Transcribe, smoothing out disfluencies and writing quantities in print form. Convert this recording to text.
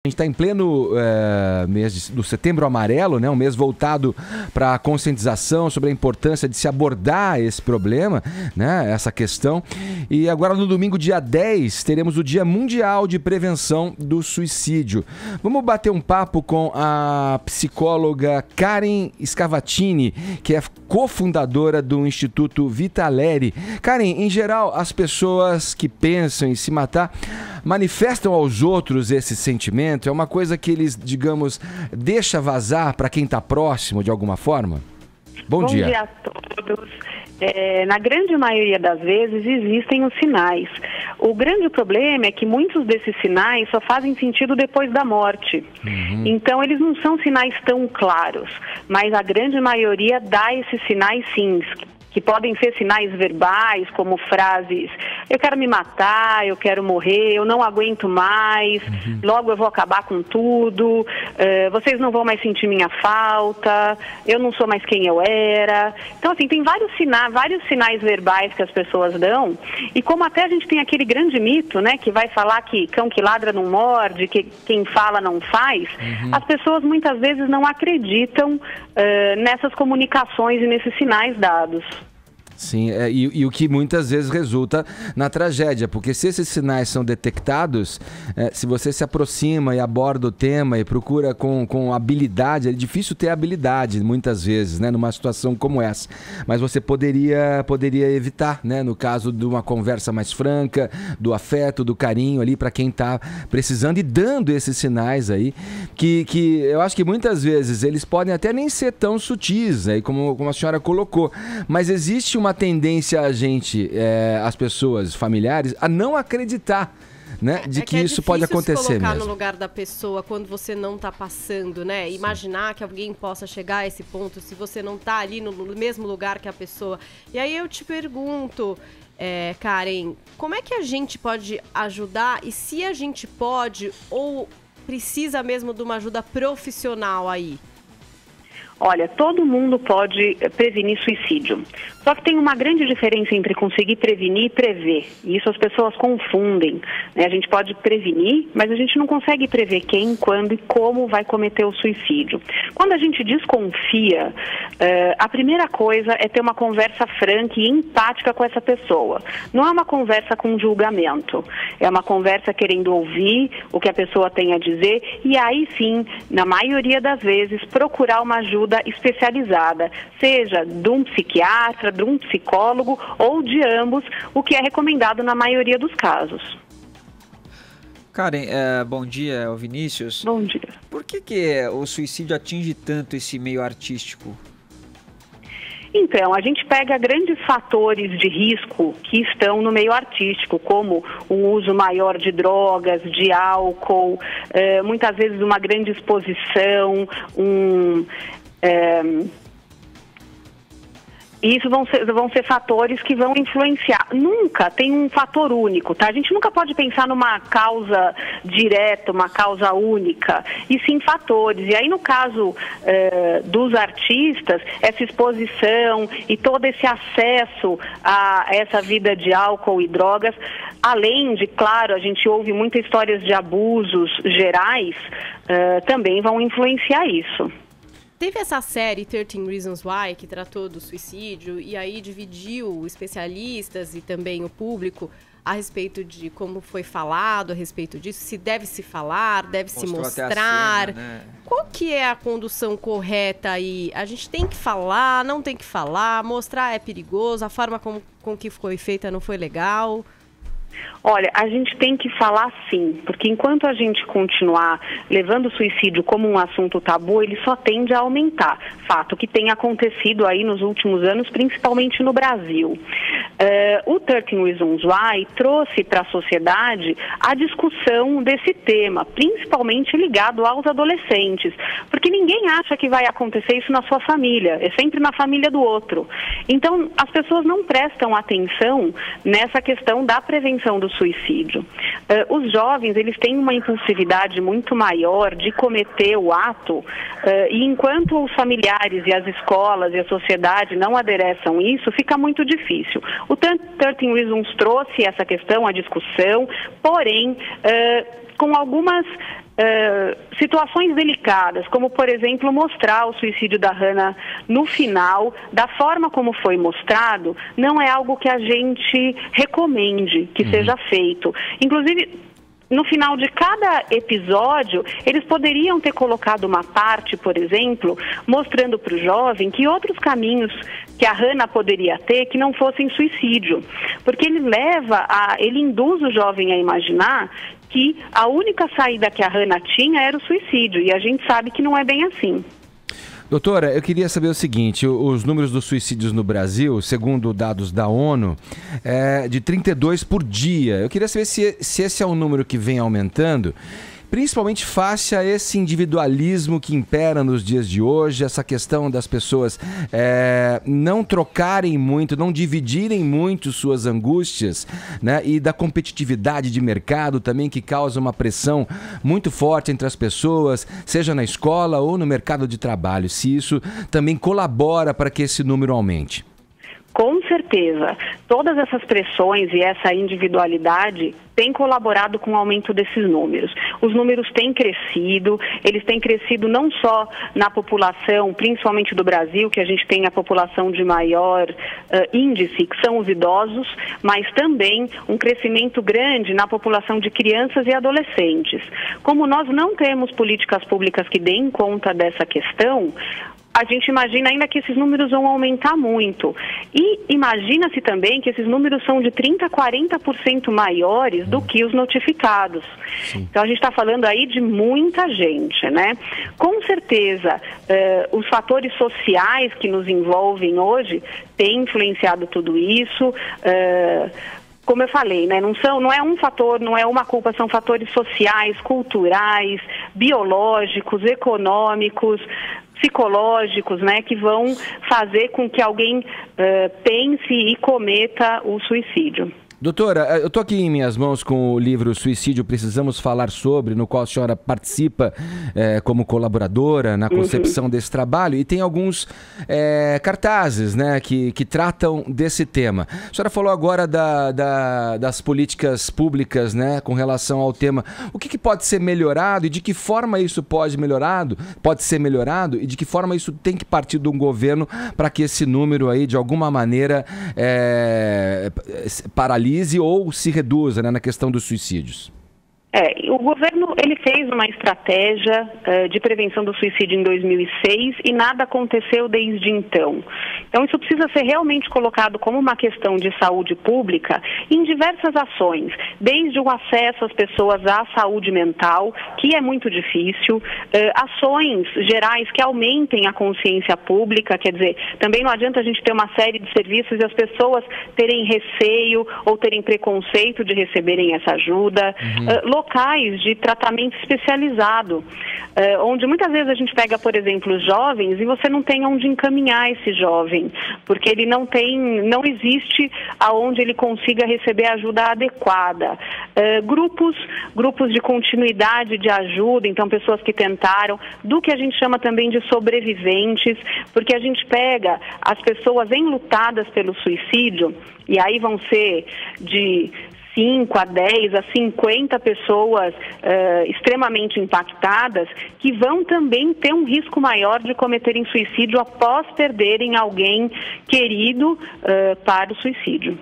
A gente está em pleno mês do Setembro Amarelo, né? Um mês voltado para a conscientização sobre a importância de se abordar esse problema, né? Essa questão. E agora no domingo, dia 10, teremos o Dia Mundial de Prevenção do Suicídio. Vamos bater um papo com a psicóloga Karen Scavatini, que é cofundadora do Instituto Vitaleri. Karen, em geral, as pessoas que pensam em se matar manifestam aos outros esse sentimento? É uma coisa que eles, digamos, deixa vazar para quem está próximo de alguma forma? Bom dia. Bom dia a todos. Na grande maioria das vezes existem os sinais. O grande problema é que muitos desses sinais só fazem sentido depois da morte. Então eles não são sinais tão claros, mas a grande maioria dá esses sinais sim, que podem ser sinais verbais, como frases: eu quero me matar, eu quero morrer, eu não aguento mais, logo eu vou acabar com tudo, vocês não vão mais sentir minha falta, eu não sou mais quem eu era. Então, assim, tem vários sinais verbais que as pessoas dão, e como até a gente tem aquele grande mito, né, que vai falar que cão que ladra não morde, que quem fala não faz, as pessoas muitas vezes não acreditam nessas comunicações e nesses sinais dados. Sim, e o que muitas vezes resulta na tragédia, porque se esses sinais são detectados, se você se aproxima e aborda o tema e procura com habilidade, é difícil ter habilidade muitas vezes, né, numa situação como essa, mas você poderia evitar, né, no caso de uma conversa mais franca, do afeto, do carinho ali para quem está precisando e dando esses sinais aí, que eu acho que muitas vezes eles podem até nem ser tão sutis, aí, como a senhora colocou, mas existe uma tendência a gente, as pessoas familiares, a não acreditar, né, de que isso pode acontecer mesmo. É colocar no lugar da pessoa quando você não está passando, né? Imaginar que alguém possa chegar a esse ponto se você não está ali no mesmo lugar que a pessoa. E aí eu te pergunto, Karen, como é que a gente pode ajudar e se a gente pode ou precisa mesmo de uma ajuda profissional aí? Olha, todo mundo pode prevenir suicídio. Só que tem uma grande diferença entre conseguir prevenir e prever. E isso as pessoas confundem, né? A gente pode prevenir, mas a gente não consegue prever quem, quando e como vai cometer o suicídio. Quando a gente desconfia, a primeira coisa é ter uma conversa franca e empática com essa pessoa. Não é uma conversa com julgamento. É uma conversa querendo ouvir o que a pessoa tem a dizer e aí sim, na maioria das vezes, procurar uma ajuda especializada, seja de um psiquiatra, de um psicólogo ou de ambos, o que é recomendado na maioria dos casos. Karen, bom dia, é o Vinícius. Bom dia. Por que o suicídio atinge tanto esse meio artístico? Então, a gente pega grandes fatores de risco que estão no meio artístico, como um uso maior de drogas, de álcool, muitas vezes uma grande exposição, isso vão ser fatores que vão influenciar. Nunca tem um fator único, tá? A gente nunca pode pensar numa causa direta, uma causa única, e sim fatores. E aí, no caso dos artistas, essa exposição e todo esse acesso a essa vida de álcool e drogas, além de, claro, a gente ouve muitas histórias de abusos gerais, também vão influenciar isso. Teve essa série 13 Reasons Why, que tratou do suicídio e aí dividiu especialistas e também o público a respeito de como foi falado a respeito disso, se deve se falar, deve se mostrar. Cena, né? Qual que é a condução correta aí? A gente tem que falar, não tem que falar, mostrar é perigoso, a forma com que foi feita não foi legal? Olha, a gente tem que falar sim, porque enquanto a gente continuar levando o suicídio como um assunto tabu, ele só tende a aumentar. Fato que tem acontecido aí nos últimos anos, principalmente no Brasil. O 13 Reasons Why trouxe para a sociedade a discussão desse tema, principalmente ligado aos adolescentes, porque ninguém acha que vai acontecer isso na sua família, é sempre na família do outro. Então, as pessoas não prestam atenção nessa questão da prevenção do suicídio. Os jovens, eles têm uma impulsividade muito maior de cometer o ato, e enquanto os familiares e as escolas e a sociedade não adereçam isso, fica muito difícil. O 13 Reasons trouxe essa questão, a discussão, porém, com algumas situações delicadas, como, por exemplo, mostrar o suicídio da Hannah no final, da forma como foi mostrado, não é algo que a gente recomende que seja feito. Inclusive, no final de cada episódio, eles poderiam ter colocado uma parte, por exemplo, mostrando para o jovem que outros caminhos que a Hannah poderia ter que não fossem suicídio. Porque ele induz o jovem a imaginar que a única saída que a Hannah tinha era o suicídio, e a gente sabe que não é bem assim. Doutora, eu queria saber o seguinte, os números dos suicídios no Brasil, segundo dados da ONU, é de 32 por dia. Eu queria saber se esse é um número que vem aumentando, principalmente face a esse individualismo que impera nos dias de hoje, essa questão das pessoas não trocarem muito, não dividirem muito suas angústias, né? E da competitividade de mercado também, que causa uma pressão muito forte entre as pessoas, seja na escola ou no mercado de trabalho, se isso também colabora para que esse número aumente. Com certeza, todas essas pressões e essa individualidade têm colaborado com o aumento desses números. Os números têm crescido, eles têm crescido não só na população, principalmente do Brasil, que a gente tem a população de maior índice, que são os idosos, mas também um crescimento grande na população de crianças e adolescentes. Como nós não temos políticas públicas que deem conta dessa questão, a gente imagina ainda que esses números vão aumentar muito. E imagina-se também que esses números são de 30% a 40% maiores do que os notificados. Sim. Então a gente está falando aí de muita gente, né? Com certeza, os fatores sociais que nos envolvem hoje têm influenciado tudo isso. Como eu falei, né, não é um fator, não é uma culpa, são fatores sociais, culturais, biológicos, econômicos, psicológicos, né, que vão fazer com que alguém pense e cometa o suicídio. Doutora, eu estou aqui em minhas mãos com o livro Suicídio Precisamos Falar Sobre, no qual a senhora participa como colaboradora na concepção desse trabalho, e tem alguns cartazes, né, que tratam desse tema. A senhora falou agora das políticas públicas, né, com relação ao tema. O que pode ser melhorado e de que forma isso pode ser melhorado e de que forma isso tem que partir de um governo para que esse número aí, de alguma maneira, paralise ou se reduza, né, na questão dos suicídios? O governo ele fez uma estratégia de prevenção do suicídio em 2006 e nada aconteceu desde então. Então isso precisa ser realmente colocado como uma questão de saúde pública em diversas ações, desde o acesso às pessoas à saúde mental, que é muito difícil, ações gerais que aumentem a consciência pública, quer dizer, também não adianta a gente ter uma série de serviços e as pessoas terem receio ou terem preconceito de receberem essa ajuda, locais de tratamento especializado, onde muitas vezes a gente pega, por exemplo, os jovens e você não tem onde encaminhar esse jovem, porque ele não existe aonde ele consiga receber ajuda adequada. Grupos de continuidade de ajuda, então pessoas que tentaram, do que a gente chama também de sobreviventes, porque a gente pega as pessoas enlutadas pelo suicídio, e aí vão ser de 5 a 10 a 50 pessoas extremamente impactadas, que vão também ter um risco maior de cometerem suicídio após perderem alguém querido para o suicídio.